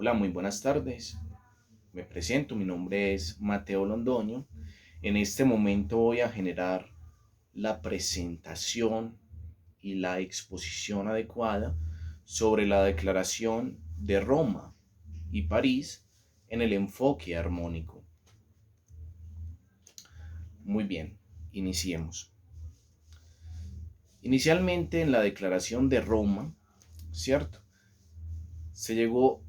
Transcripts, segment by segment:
Hola, muy buenas tardes. Me presento, mi nombre es Mateo Londoño. En este momento voy a generar la presentación y la exposición adecuada sobre la Declaración de Roma y París en el enfoque armónico. Muy bien, iniciemos. Inicialmente en la Declaración de Roma, ¿cierto? Se llegó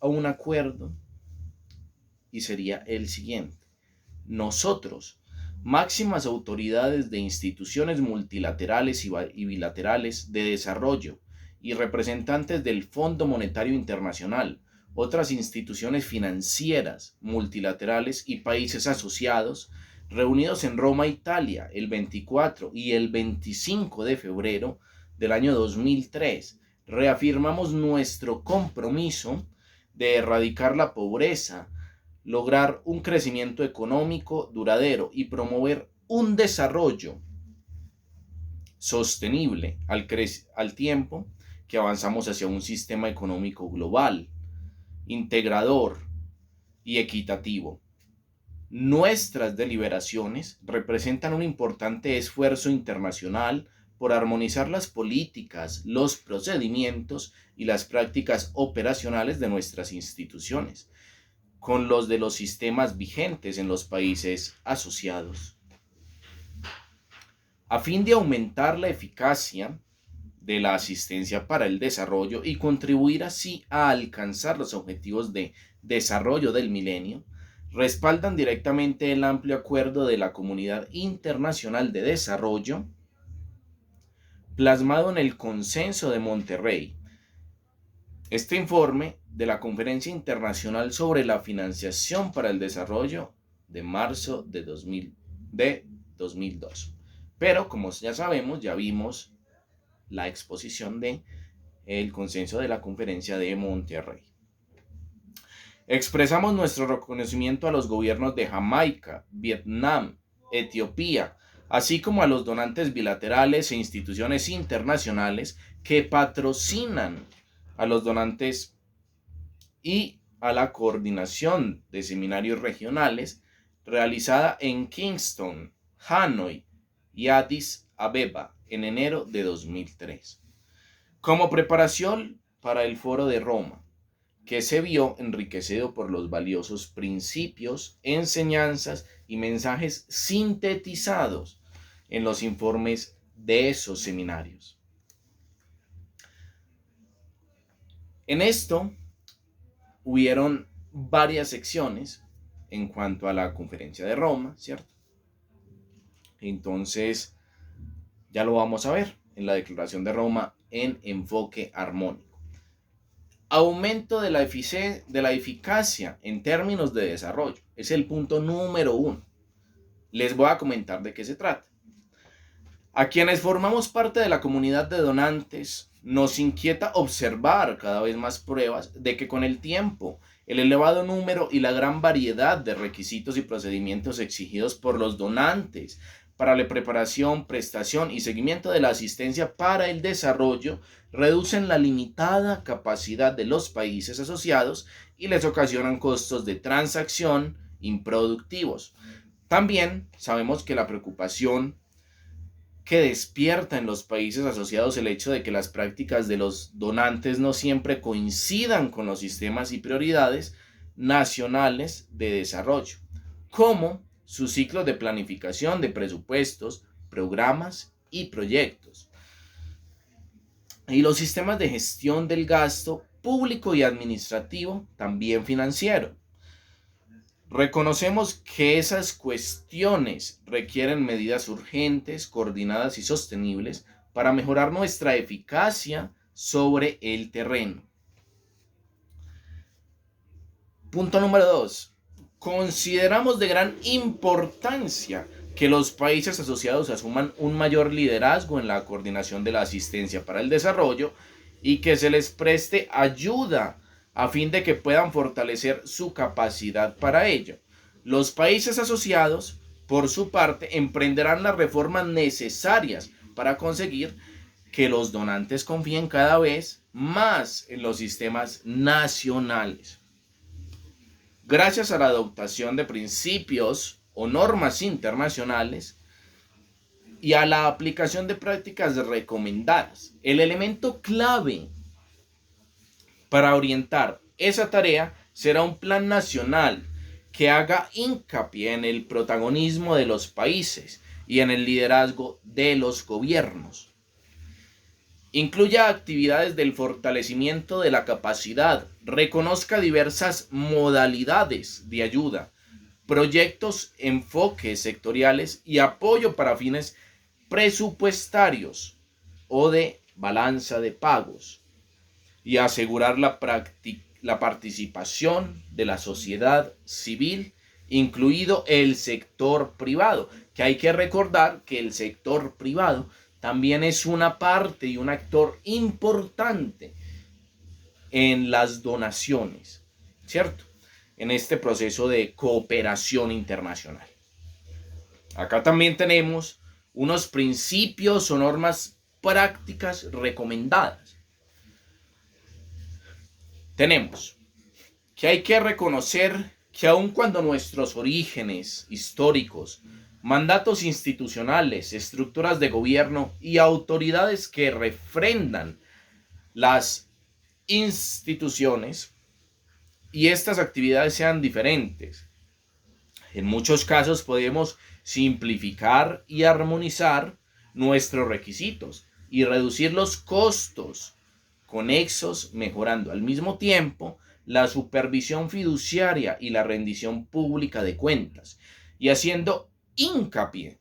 a un acuerdo y sería el siguiente. Nosotros, máximas autoridades de instituciones multilaterales y bilaterales de desarrollo y representantes del Fondo Monetario Internacional, otras instituciones financieras multilaterales y países asociados, reunidos en Roma, Italia, el 24 y el 25 de febrero del año 2003, reafirmamos nuestro compromiso de erradicar la pobreza, lograr un crecimiento económico duradero y promover un desarrollo sostenible al tiempo que avanzamos hacia un sistema económico global, integrador y equitativo. Nuestras deliberaciones representan un importante esfuerzo internacional por armonizar las políticas, los procedimientos y las prácticas operacionales de nuestras instituciones con los de los sistemas vigentes en los países asociados. A fin de aumentar la eficacia de la asistencia para el desarrollo y contribuir así a alcanzar los objetivos de desarrollo del milenio, respaldan directamente el amplio acuerdo de la Comunidad Internacional de Desarrollo, plasmado en el Consenso de Monterrey. Este informe de la Conferencia Internacional sobre la Financiación para el Desarrollo de marzo de 2002. Pero como ya sabemos, ya vimos la exposición de el consenso de la Conferencia de Monterrey. Expresamos nuestro reconocimiento a los gobiernos de Jamaica, Vietnam, Etiopía, así como a los donantes bilaterales e instituciones internacionales que patrocinan a los donantes y a la coordinación de seminarios regionales realizada en Kingston, Hanoi y Addis Abeba en enero de 2003, como preparación para el Foro de Roma, que se vio enriquecido por los valiosos principios, enseñanzas y mensajes sintetizados en los informes de esos seminarios. En esto hubieron varias secciones en cuanto a la conferencia de Roma, ¿cierto? Entonces, ya lo vamos a ver en la declaración de Roma en enfoque armónico. Aumento de la eficacia en términos de desarrollo. Es el punto número 1. Les voy a comentar de qué se trata. A quienes formamos parte de la comunidad de donantes, nos inquieta observar cada vez más pruebas de que con el tiempo, el elevado número y la gran variedad de requisitos y procedimientos exigidos por los donantes para la preparación, prestación y seguimiento de la asistencia para el desarrollo reducen la limitada capacidad de los países asociados y les ocasionan costos de transacción improductivos. También sabemos que la preocupación que despierta en los países asociados el hecho de que las prácticas de los donantes no siempre coincidan con los sistemas y prioridades nacionales de desarrollo, como sus ciclos de planificación de presupuestos, programas y proyectos, y los sistemas de gestión del gasto público y administrativo, también financiero. Reconocemos que esas cuestiones requieren medidas urgentes, coordinadas y sostenibles para mejorar nuestra eficacia sobre el terreno. Punto número 2. Consideramos de gran importancia que los países asociados asuman un mayor liderazgo en la coordinación de la asistencia para el desarrollo y que se les preste ayuda a fin de que puedan fortalecer su capacidad para ello. Los países asociados, por su parte, emprenderán las reformas necesarias para conseguir que los donantes confíen cada vez más en los sistemas nacionales. Gracias a la adoptación de principios o normas internacionales y a la aplicación de prácticas recomendadas, el elemento clave para orientar esa tarea será un plan nacional que haga hincapié en el protagonismo de los países y en el liderazgo de los gobiernos. Incluya actividades del fortalecimiento de la capacidad, reconozca diversas modalidades de ayuda, proyectos, enfoques sectoriales y apoyo para fines presupuestarios o de balanza de pagos, y asegurar la participación de la sociedad civil, incluido el sector privado, que hay que recordar que el sector privado también es una parte y un actor importante en las donaciones, ¿cierto? En este proceso de cooperación internacional. Acá también tenemos unos principios o normas prácticas recomendadas. Tenemos que hay que reconocer que aun cuando nuestros orígenes históricos, mandatos institucionales, estructuras de gobierno y autoridades que refrendan las instituciones y estas actividades sean diferentes, en muchos casos podemos simplificar y armonizar nuestros requisitos y reducir los costos conexos, mejorando al mismo tiempo la supervisión fiduciaria y la rendición pública de cuentas, y haciendo hincapié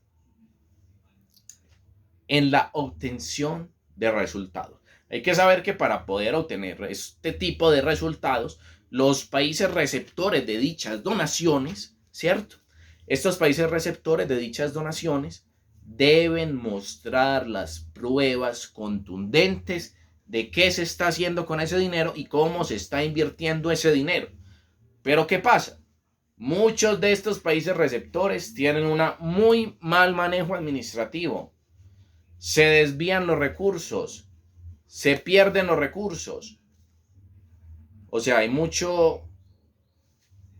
en la obtención de resultados. Hay que saber que para poder obtener este tipo de resultados, los países receptores de dichas donaciones, ¿cierto? Estos países receptores de dichas donaciones deben mostrar las pruebas contundentes de qué se está haciendo con ese dinero y cómo se está invirtiendo ese dinero. Pero ¿qué pasa? Muchos de estos países receptores tienen un muy mal manejo administrativo. Se desvían los recursos, se pierden los recursos. O sea, hay mucho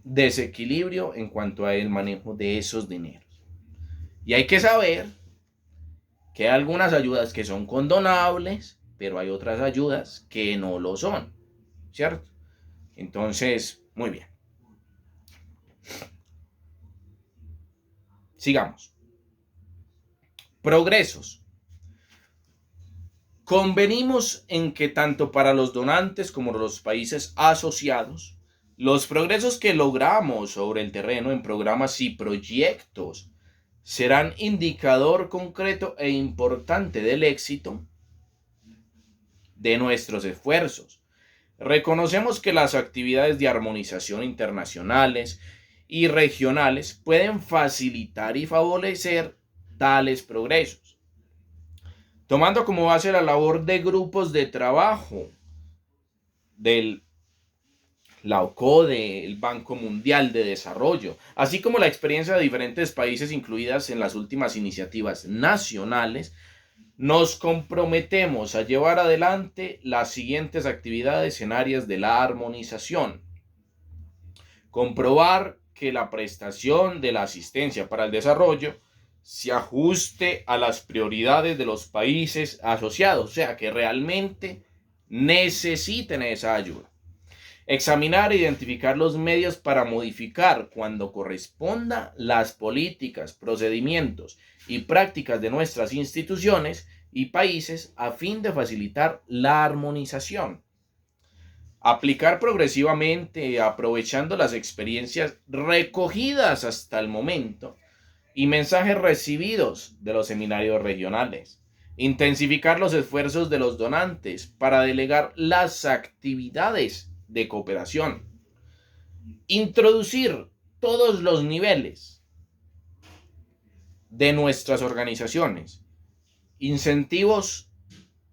desequilibrio en cuanto al manejo de esos dineros. Y hay que saber que hay algunas ayudas que son condonables, pero hay otras ayudas que no lo son, ¿cierto? Entonces, muy bien. Sigamos. Progresos. Convenimos en que tanto para los donantes como los países asociados, los progresos que logramos sobre el terreno en programas y proyectos serán indicador concreto e importante del éxito de nuestros esfuerzos. Reconocemos que las actividades de armonización internacionales y regionales pueden facilitar y favorecer tales progresos, tomando como base la labor de grupos de trabajo del la OCDE, el Banco Mundial de Desarrollo, así como la experiencia de diferentes países incluidas en las últimas iniciativas nacionales. Nos comprometemos a llevar adelante las siguientes actividades en áreas de la armonización. Comprobar que la prestación de la asistencia para el desarrollo se ajuste a las prioridades de los países asociados, o sea, que realmente necesiten esa ayuda. Examinar e identificar los medios para modificar cuando corresponda las políticas, procedimientos y prácticas de nuestras instituciones y países a fin de facilitar la armonización. Aplicar progresivamente, aprovechando las experiencias recogidas hasta el momento y mensajes recibidos de los seminarios regionales. Intensificar los esfuerzos de los donantes para delegar las actividades de cooperación. Introducir todos los niveles de nuestras organizaciones incentivos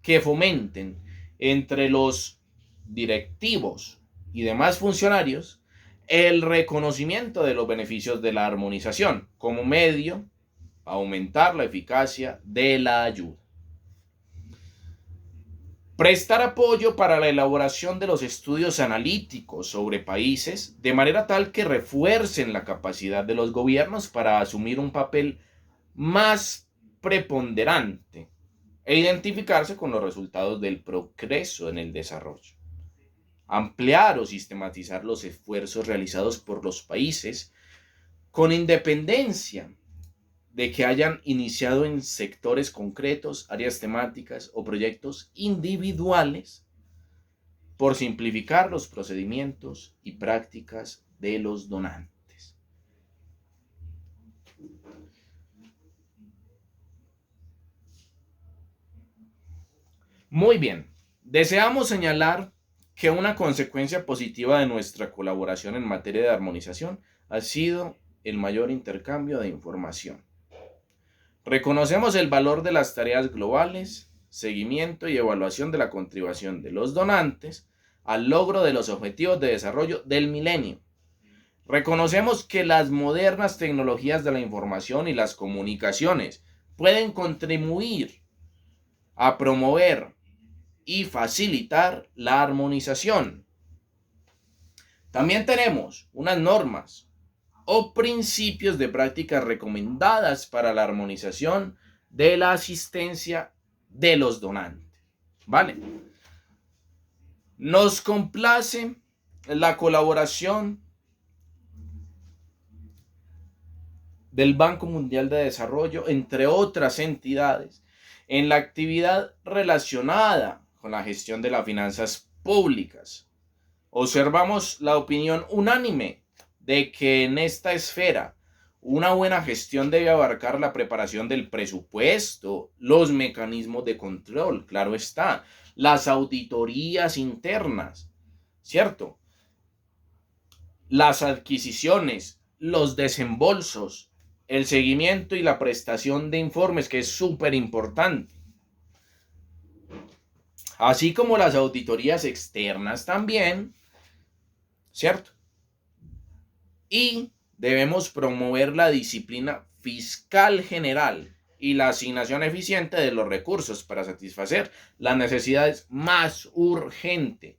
que fomenten entre los directivos y demás funcionarios el reconocimiento de los beneficios de la armonización como medio a aumentar la eficacia de la ayuda. Prestar apoyo para la elaboración de los estudios analíticos sobre países, de manera tal que refuercen la capacidad de los gobiernos para asumir un papel más preponderante e identificarse con los resultados del progreso en el desarrollo. Ampliar o sistematizar los esfuerzos realizados por los países con independencia de que hayan iniciado en sectores concretos, áreas temáticas o proyectos individuales, por simplificar los procedimientos y prácticas de los donantes. Muy bien, deseamos señalar que una consecuencia positiva de nuestra colaboración en materia de armonización ha sido el mayor intercambio de información. Reconocemos el valor de las tareas globales, seguimiento y evaluación de la contribución de los donantes al logro de los objetivos de desarrollo del milenio. Reconocemos que las modernas tecnologías de la información y las comunicaciones pueden contribuir a promover y facilitar la armonización. También tenemos unas normas o principios de prácticas recomendadas para la armonización de la asistencia de los donantes. ¿Vale? Nos complace la colaboración del Banco Mundial de Desarrollo, entre otras entidades, en la actividad relacionada con la gestión de las finanzas públicas. Observamos la opinión unánime de que en esta esfera una buena gestión debe abarcar la preparación del presupuesto, los mecanismos de control, claro está, las auditorías internas, ¿cierto? Las adquisiciones, los desembolsos, el seguimiento y la prestación de informes, que es súper importante. Así como las auditorías externas también, ¿cierto? Y debemos promover la disciplina fiscal general y la asignación eficiente de los recursos para satisfacer las necesidades más urgentes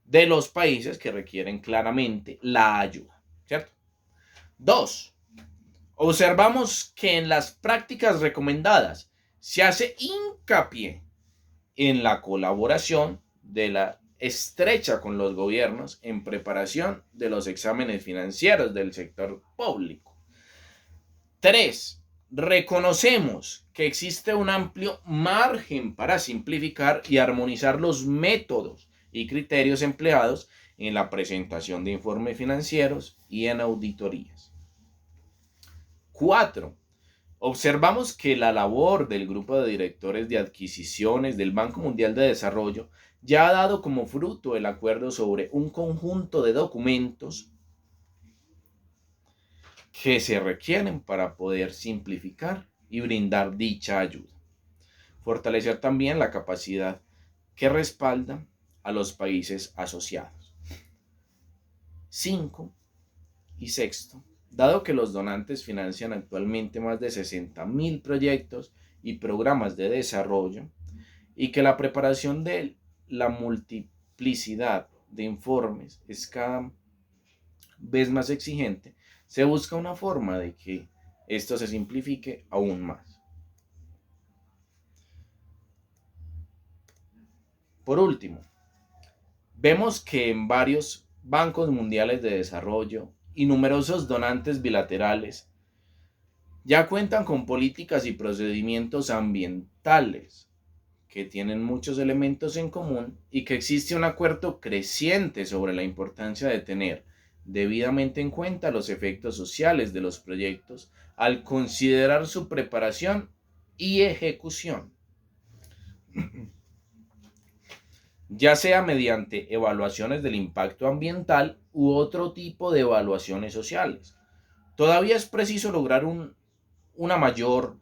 de los países que requieren claramente la ayuda, ¿cierto? 2. Observamos que en las prácticas recomendadas se hace hincapié en la colaboración de la estrecha con los gobiernos en preparación de los exámenes financieros del sector público. 3. Reconocemos que existe un amplio margen para simplificar y armonizar los métodos y criterios empleados en la presentación de informes financieros y en auditorías. 4. Observamos que la labor del grupo de directores de adquisiciones del Banco Mundial de Desarrollo ya ha dado como fruto el acuerdo sobre un conjunto de documentos que se requieren para poder simplificar y brindar dicha ayuda. Fortalecer también la capacidad que respalda a los países asociados. 5. Y 6. Dado que los donantes financian actualmente más de 60.000 proyectos y programas de desarrollo, y que la preparación de la multiplicidad de informes es cada vez más exigente, se busca una forma de que esto se simplifique aún más. Por último, vemos que en varios bancos mundiales de desarrollo y numerosos donantes bilaterales ya cuentan con políticas y procedimientos ambientales que tienen muchos elementos en común y que existe un acuerdo creciente sobre la importancia de tener debidamente en cuenta los efectos sociales de los proyectos al considerar su preparación y ejecución, ya sea mediante evaluaciones del impacto ambiental u otro tipo de evaluaciones sociales. Todavía es preciso lograr una mayor,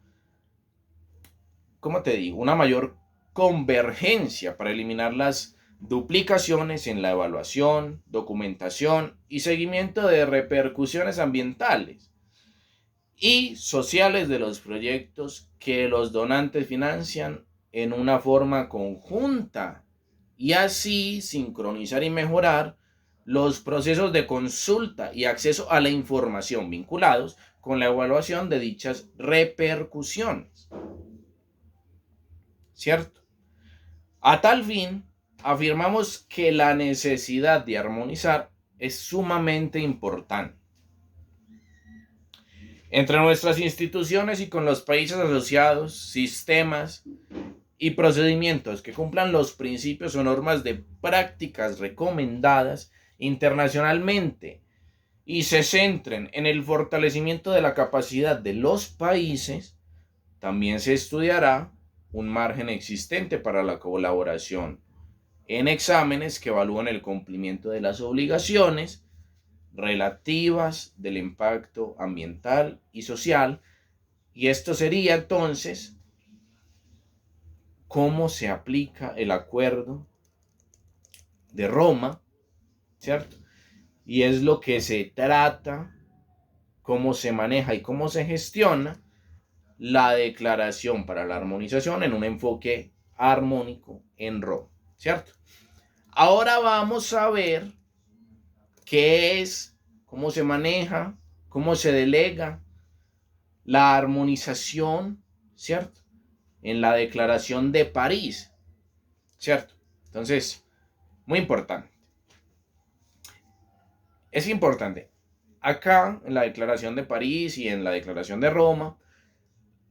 una mayor convergencia para eliminar las duplicaciones en la evaluación, documentación y seguimiento de repercusiones ambientales y sociales de los proyectos que los donantes financian en una forma conjunta y así sincronizar y mejorar los procesos de consulta y acceso a la información vinculados con la evaluación de dichas repercusiones. ¿Cierto? A tal fin, afirmamos que la necesidad de armonizar es sumamente importante entre nuestras instituciones y con los países asociados, sistemas y procedimientos que cumplan los principios o normas de prácticas recomendadas internacionalmente y se centren en el fortalecimiento de la capacidad de los países. También se estudiará un margen existente para la colaboración en exámenes que evalúan el cumplimiento de las obligaciones relativas del impacto ambiental y social, y esto sería entonces cómo se aplica el acuerdo de Roma, ¿cierto? Y es lo que se trata, cómo se maneja y cómo se gestiona la declaración para la armonización en un enfoque armónico en Roma, ¿cierto? Ahora vamos a ver qué es, cómo se maneja, cómo se delega la armonización, ¿cierto? En la Declaración de París, ¿cierto? Entonces, muy importante. Es importante. Acá, en la Declaración de París y en la Declaración de Roma,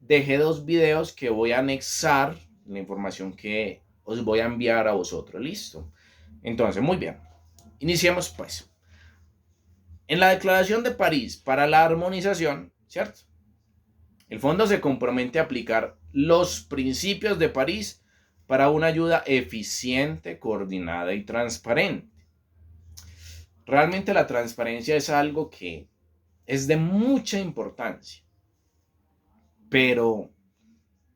dejé 2 videos que voy a anexar la información que os voy a enviar a vosotros. ¿Listo? Entonces, muy bien. Iniciemos pues. En la Declaración de París para la armonización, ¿cierto? El fondo se compromete a aplicar los principios de París para una ayuda eficiente, coordinada y transparente. Realmente la transparencia es algo que es de mucha importancia, pero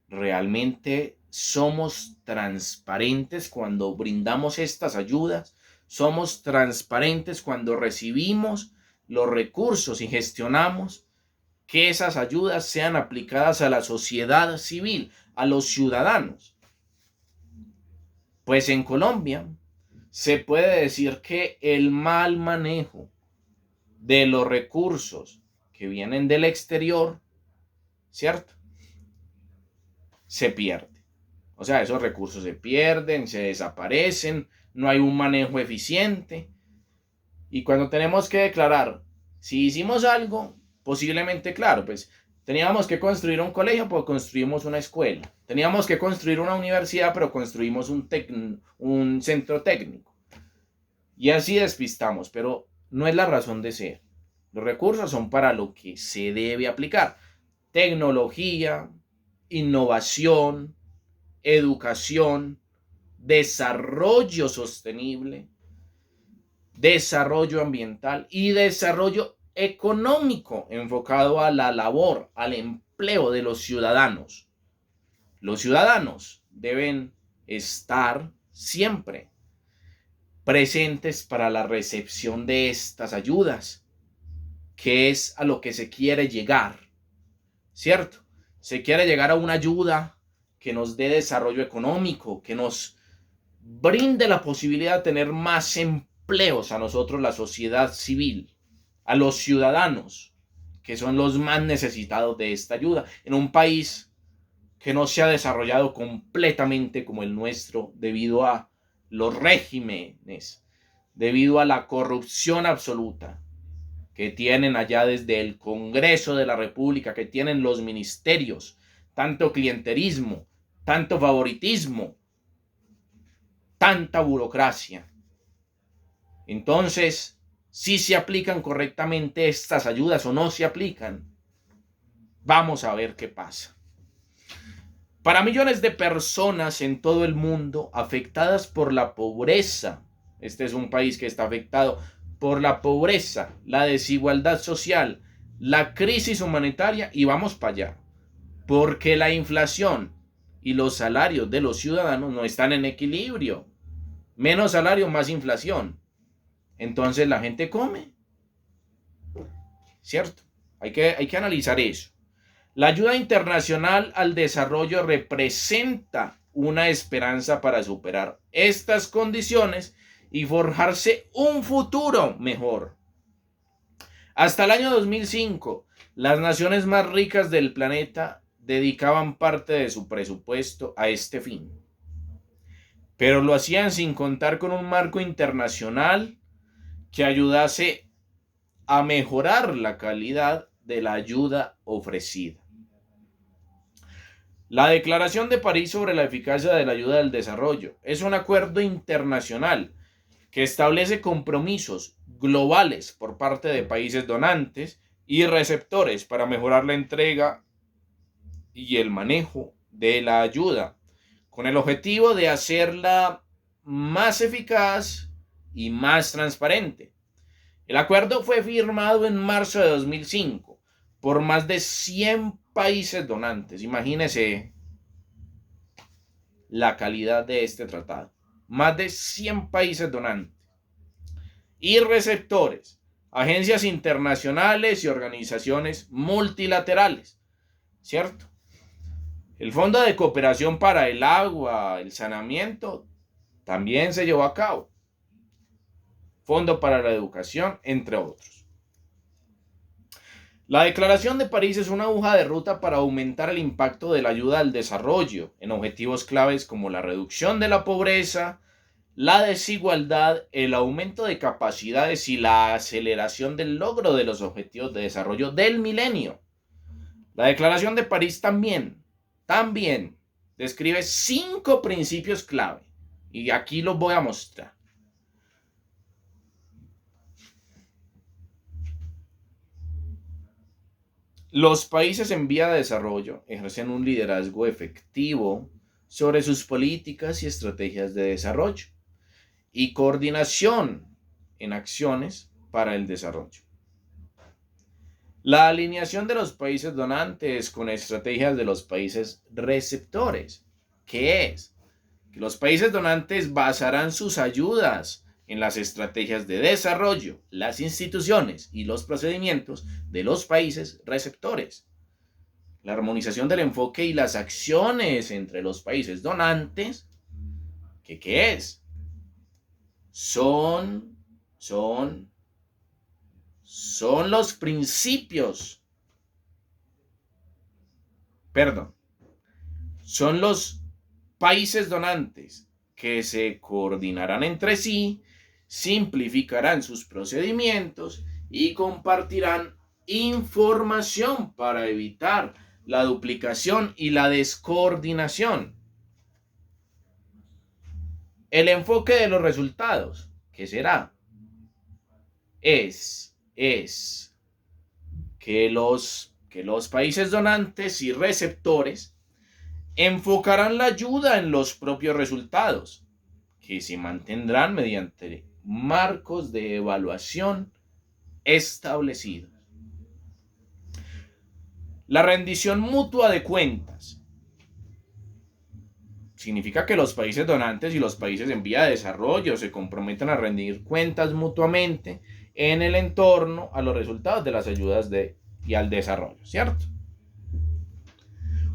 realmente somos transparentes cuando brindamos estas ayudas, somos transparentes cuando recibimos los recursos y gestionamos que esas ayudas sean aplicadas a la sociedad civil, a los ciudadanos. Pues en Colombia se puede decir que el mal manejo de los recursos que vienen del exterior, ¿cierto? Se pierde. O sea, esos recursos se pierden, se desaparecen, no hay un manejo eficiente. Y cuando tenemos que declarar si hicimos algo, posiblemente, claro, pues teníamos que construir un colegio, pues construimos una escuela. Teníamos que construir una universidad, pero construimos un centro técnico. Y así despistamos, pero no es la razón de ser. Los recursos son para lo que se debe aplicar. Tecnología, innovación, educación, desarrollo sostenible, desarrollo ambiental y desarrollo económico enfocado a la labor, al empleo de los ciudadanos. Los ciudadanos deben estar siempre presentes para la recepción de estas ayudas, que es a lo que se quiere llegar, ¿cierto? Se quiere llegar a una ayuda que nos dé desarrollo económico, que nos brinde la posibilidad de tener más empleos a nosotros, la sociedad civil, a los ciudadanos, que son los más necesitados de esta ayuda, en un país que no se ha desarrollado completamente como el nuestro debido a los regímenes, debido a la corrupción absoluta que tienen allá desde el Congreso de la República, que tienen los ministerios, tanto clientelismo, tanto favoritismo, tanta burocracia. Entonces, si se aplican correctamente estas ayudas o no se aplican, vamos a ver qué pasa. Para millones de personas en todo el mundo afectadas por la pobreza, este es un país que está afectado por la pobreza, la desigualdad social, la crisis humanitaria y vamos para allá, porque la inflación y los salarios de los ciudadanos no están en equilibrio. Menos salario, más inflación. Entonces la gente come, ¿cierto? Hay que analizar eso. La ayuda internacional al desarrollo representa una esperanza para superar estas condiciones y forjarse un futuro mejor. Hasta el año 2005, las naciones más ricas del planeta dedicaban parte de su presupuesto a este fin, pero lo hacían sin contar con un marco internacional que ayudase a mejorar la calidad de la ayuda ofrecida. La Declaración de París sobre la eficacia de la ayuda al desarrollo es un acuerdo internacional que establece compromisos globales por parte de países donantes y receptores para mejorar la entrega y el manejo de la ayuda, con el objetivo de hacerla más eficaz y más transparente. El acuerdo fue firmado en marzo de 2005 por más de 100 países donantes. Imagínense la calidad de este tratado. Más de 100 países donantes y receptores, agencias internacionales y organizaciones multilaterales, ¿cierto? El Fondo de Cooperación para el Agua, el Saneamiento, también se llevó a cabo. Fondo para la Educación, entre otros. La Declaración de París es una hoja de ruta para aumentar el impacto de la ayuda al desarrollo en objetivos claves como la reducción de la pobreza, la desigualdad, el aumento de capacidades y la aceleración del logro de los objetivos de desarrollo del milenio. La Declaración de París también describe 5 principios clave y aquí los voy a mostrar. Los países en vía de desarrollo ejercen un liderazgo efectivo sobre sus políticas y estrategias de desarrollo y coordinación en acciones para el desarrollo. La alineación de los países donantes con estrategias de los países receptores. ¿Qué es? Que los países donantes basarán sus ayudas en las estrategias de desarrollo, las instituciones y los procedimientos de los países receptores. La armonización del enfoque y las acciones entre los países donantes. ¿Qué es? Son los principios. Son los países donantes que se coordinarán entre sí, simplificarán sus procedimientos y compartirán información para evitar la duplicación y la descoordinación. El enfoque de los resultados, ¿qué será? Es que los países donantes y receptores enfocarán la ayuda en los propios resultados, que se mantendrán mediante marcos de evaluación establecidos. La rendición mutua de cuentas significa que los países donantes y los países en vía de desarrollo se comprometen a rendir cuentas mutuamente en el entorno a los resultados de las ayudas y al desarrollo, ¿cierto?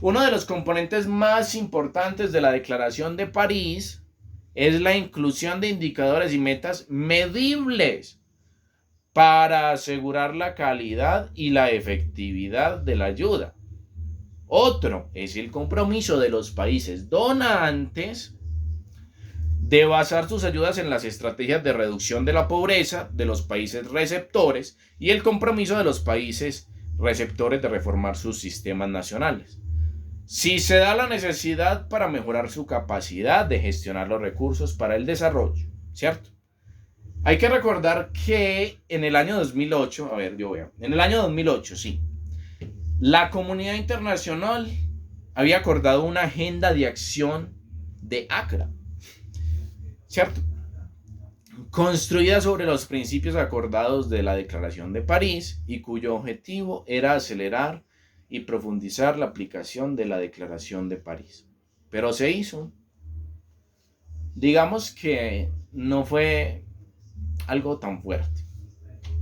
Uno de los componentes más importantes de la Declaración de París es la inclusión de indicadores y metas medibles para asegurar la calidad y la efectividad de la ayuda. Otro es el compromiso de los países donantes de basar sus ayudas en las estrategias de reducción de la pobreza de los países receptores y el compromiso de los países receptores de reformar sus sistemas nacionales. Si se da la necesidad para mejorar su capacidad de gestionar los recursos para el desarrollo, ¿cierto? Hay que recordar que en el año 2008, sí, la comunidad internacional había acordado una agenda de acción de Accra, ¿cierto? Construida sobre los principios acordados de la Declaración de París y cuyo objetivo era acelerar y profundizar la aplicación de la Declaración de París. Pero se hizo. Digamos que no fue algo tan fuerte,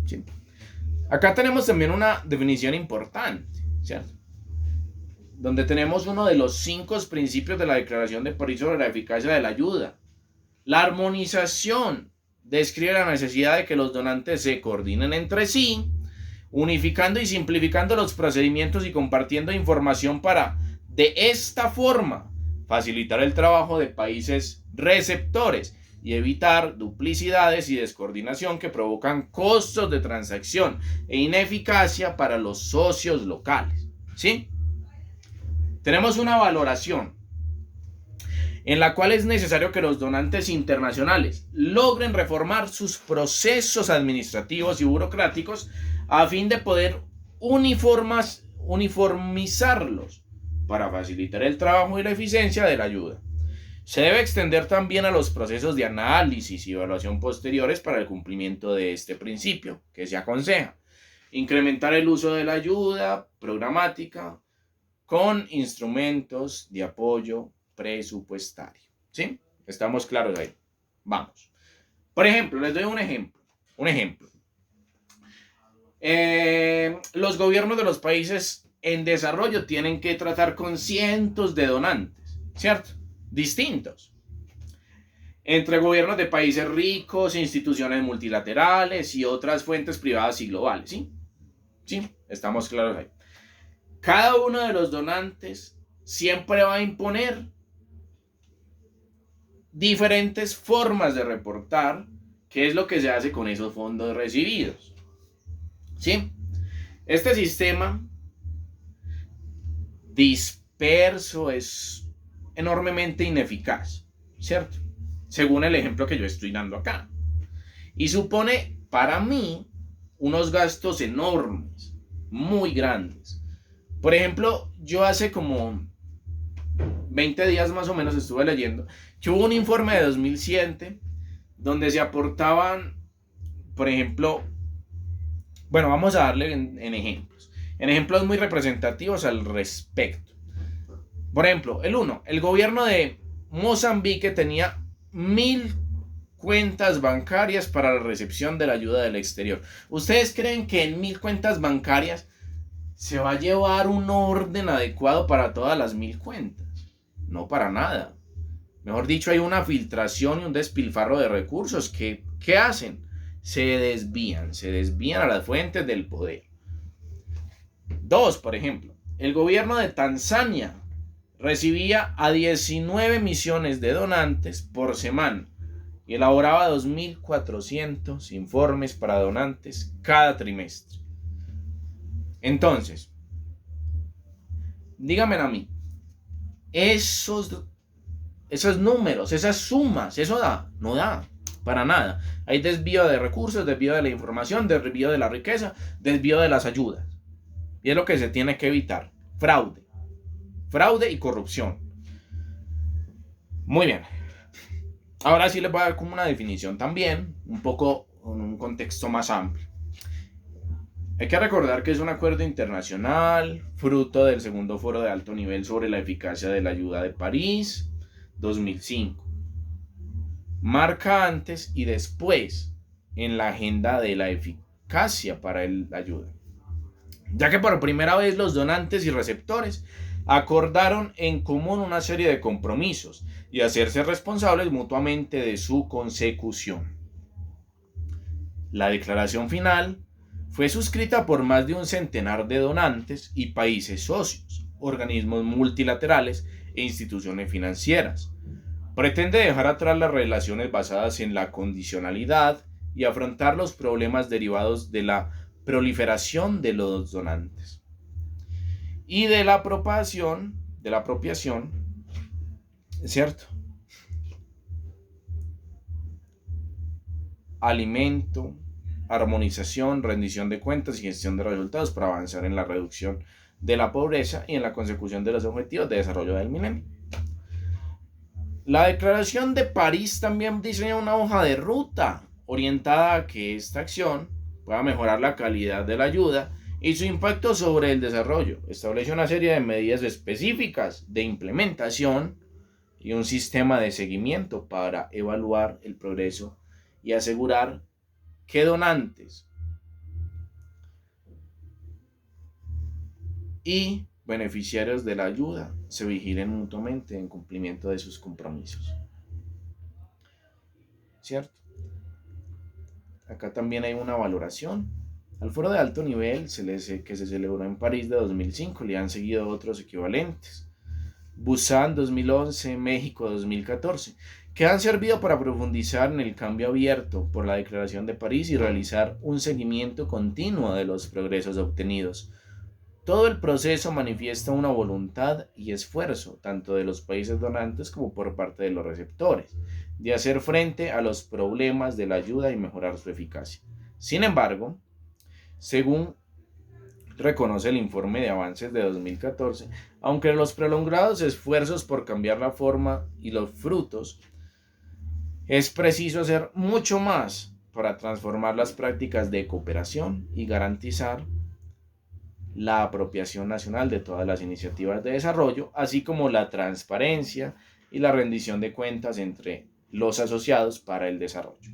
¿sí? Acá tenemos también una definición importante, ¿cierto? donde tenemos uno de los 5 principios de la Declaración de París sobre la eficacia de la ayuda. La armonización describe la necesidad de que los donantes se coordinen entre sí, unificando y simplificando los procedimientos y compartiendo información para, de esta forma, facilitar el trabajo de países receptores y evitar duplicidades y descoordinación que provocan costos de transacción e ineficacia para los socios locales. ¿Sí? Tenemos una valoración en la cual es necesario que los donantes internacionales logren reformar sus procesos administrativos y burocráticos a fin de poder uniformizarlos para facilitar el trabajo y la eficiencia de la ayuda. Se debe extender también a los procesos de análisis y evaluación posteriores para el cumplimiento de este principio, que se aconseja incrementar el uso de la ayuda programática con instrumentos de apoyo presupuestario. ¿Sí? ¿Estamos claros ahí? Vamos. Por ejemplo, les doy un ejemplo. Los gobiernos de los países en desarrollo tienen que tratar con cientos de donantes, ¿cierto? Distintos. Entre gobiernos de países ricos, instituciones multilaterales y otras fuentes privadas y globales, ¿sí? ¿Sí? Estamos claros ahí. Cada uno de los donantes siempre va a imponer diferentes formas de reportar qué es lo que se hace con esos fondos recibidos. ¿Sí? Este sistema disperso es enormemente ineficaz, ¿cierto? Según el ejemplo que yo estoy dando acá. Y supone para mí unos gastos enormes, muy grandes. Por ejemplo, yo hace como 20 días más o menos estuve leyendo que hubo un informe de 2007 donde se aportaban, por ejemplo, bueno, vamos a darle en ejemplos muy representativos al respecto. Por ejemplo, el gobierno de Mozambique tenía 1.000 cuentas bancarias para la recepción de la ayuda del exterior. ¿Ustedes creen que en 1.000 cuentas bancarias se va a llevar un orden adecuado para todas las 1.000 cuentas? No, para nada. Mejor dicho, hay una filtración y un despilfarro de recursos que, ¿qué hacen? Se desvían a las fuentes del poder. 2, por ejemplo, el gobierno de Tanzania recibía a 19 millones de donantes por semana y elaboraba 2.400 informes para donantes cada trimestre. Entonces, díganme a mí, esos números, esas sumas, eso da, no da para nada. Hay desvío de recursos, desvío de la información, desvío de la riqueza, desvío de las ayudas. Y es lo que se tiene que evitar. Fraude y corrupción. Muy bien. Ahora sí les voy a dar como una definición también, un poco en un contexto más amplio. Hay que recordar que es un acuerdo internacional, fruto del segundo foro de alto nivel sobre la eficacia de la ayuda de París, 2005. Marca antes y después en la agenda de la eficacia para la ayuda, ya que por primera vez los donantes y receptores acordaron en común una serie de compromisos y hacerse responsables mutuamente de su consecución. La declaración final fue suscrita por más de un centenar de donantes y países socios, organismos multilaterales e instituciones financieras. Pretende dejar atrás las relaciones basadas en la condicionalidad y afrontar los problemas derivados de la proliferación de los donantes y de la apropiación, ¿cierto? Alimento, armonización, rendición de cuentas y gestión de resultados para avanzar en la reducción de la pobreza y en la consecución de los objetivos de desarrollo del milenio. La Declaración de París también diseña una hoja de ruta orientada a que esta acción pueda mejorar la calidad de la ayuda y su impacto sobre el desarrollo. Establece una serie de medidas específicas de implementación y un sistema de seguimiento para evaluar el progreso y asegurar que donantes y beneficiarios de la ayuda se vigilen mutuamente en cumplimiento de sus compromisos. ¿Cierto? Acá también hay una valoración. Al foro de alto nivel que se celebró en París de 2005 le han seguido otros equivalentes. Busan 2011, México 2014, que han servido para profundizar en el cambio abierto por la Declaración de París y realizar un seguimiento continuo de los progresos obtenidos. Todo el proceso manifiesta una voluntad y esfuerzo, tanto de los países donantes como por parte de los receptores, de hacer frente a los problemas de la ayuda y mejorar su eficacia. Sin embargo, según reconoce el informe de avances de 2014, aunque los prolongados esfuerzos por cambiar la forma y los frutos, es preciso hacer mucho más para transformar las prácticas de cooperación y garantizar la apropiación nacional de todas las iniciativas de desarrollo, así como la transparencia y la rendición de cuentas entre los asociados para el desarrollo.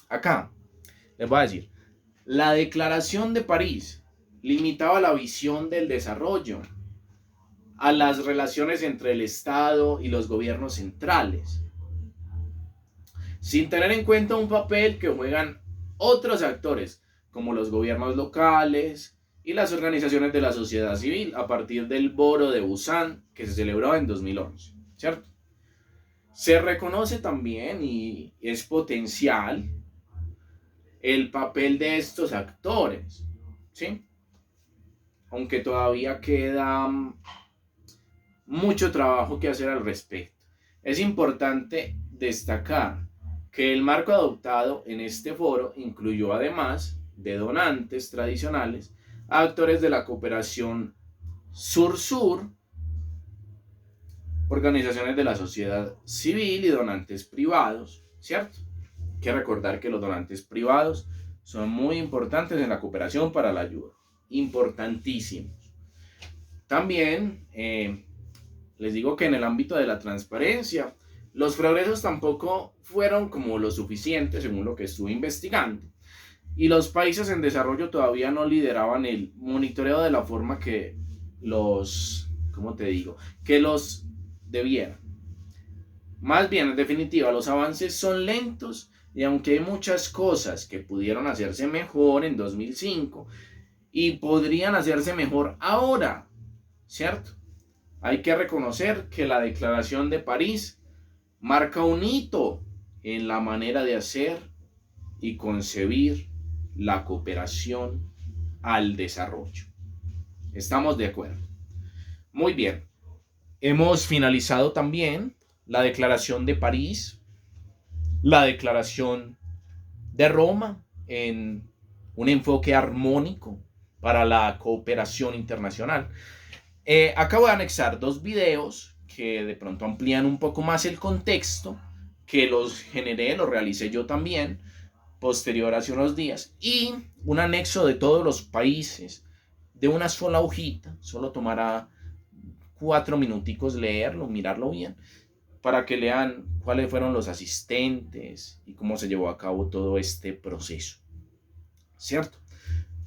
Acá les voy a decir, la Declaración de París limitaba la visión del desarrollo a las relaciones entre el Estado y los gobiernos centrales, sin tener en cuenta un papel que juegan otros actores, como los gobiernos locales y las organizaciones de la sociedad civil, a partir del Foro de Busan, que se celebró en 2011, ¿cierto? Se reconoce también y es potencial el papel de estos actores, ¿sí? Aunque todavía queda mucho trabajo que hacer al respecto. Es importante destacar que el marco adoptado en este foro incluyó, además de donantes tradicionales, a actores de la cooperación sur-sur, organizaciones de la sociedad civil y donantes privados, ¿cierto? Hay que recordar que los donantes privados son muy importantes en la cooperación para la ayuda, importantísimos. También les digo que en el ámbito de la transparencia, los progresos tampoco fueron como lo suficiente, según lo que estuve investigando, y los países en desarrollo todavía no lideraban el monitoreo de la forma que que los debieran. Más bien, en definitiva, los avances son lentos y aunque hay muchas cosas que pudieron hacerse mejor en 2005 y podrían hacerse mejor ahora, ¿cierto? Hay que reconocer que la Declaración de París marca un hito en la manera de hacer y concebir la cooperación al desarrollo. ¿Estamos de acuerdo? Muy bien. Hemos finalizado también la Declaración de París, la Declaración de Roma en un enfoque armónico para la cooperación internacional. Acabo de anexar 2 videos que de pronto amplían un poco más el contexto, que los realicé yo también, posterior hace unos días, y un anexo de todos los países, de una sola hojita, solo tomará 4 minuticos leerlo, mirarlo bien, para que lean cuáles fueron los asistentes y cómo se llevó a cabo todo este proceso, ¿cierto?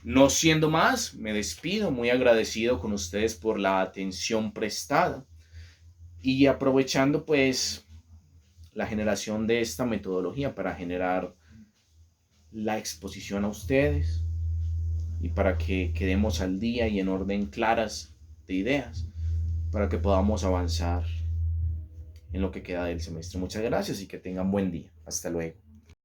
No siendo más, me despido, muy agradecido con ustedes por la atención prestada y aprovechando pues la generación de esta metodología para generar la exposición a ustedes y para que quedemos al día y en orden claras de ideas, para que podamos avanzar en lo que queda del semestre. Muchas gracias y que tengan buen día. Hasta luego.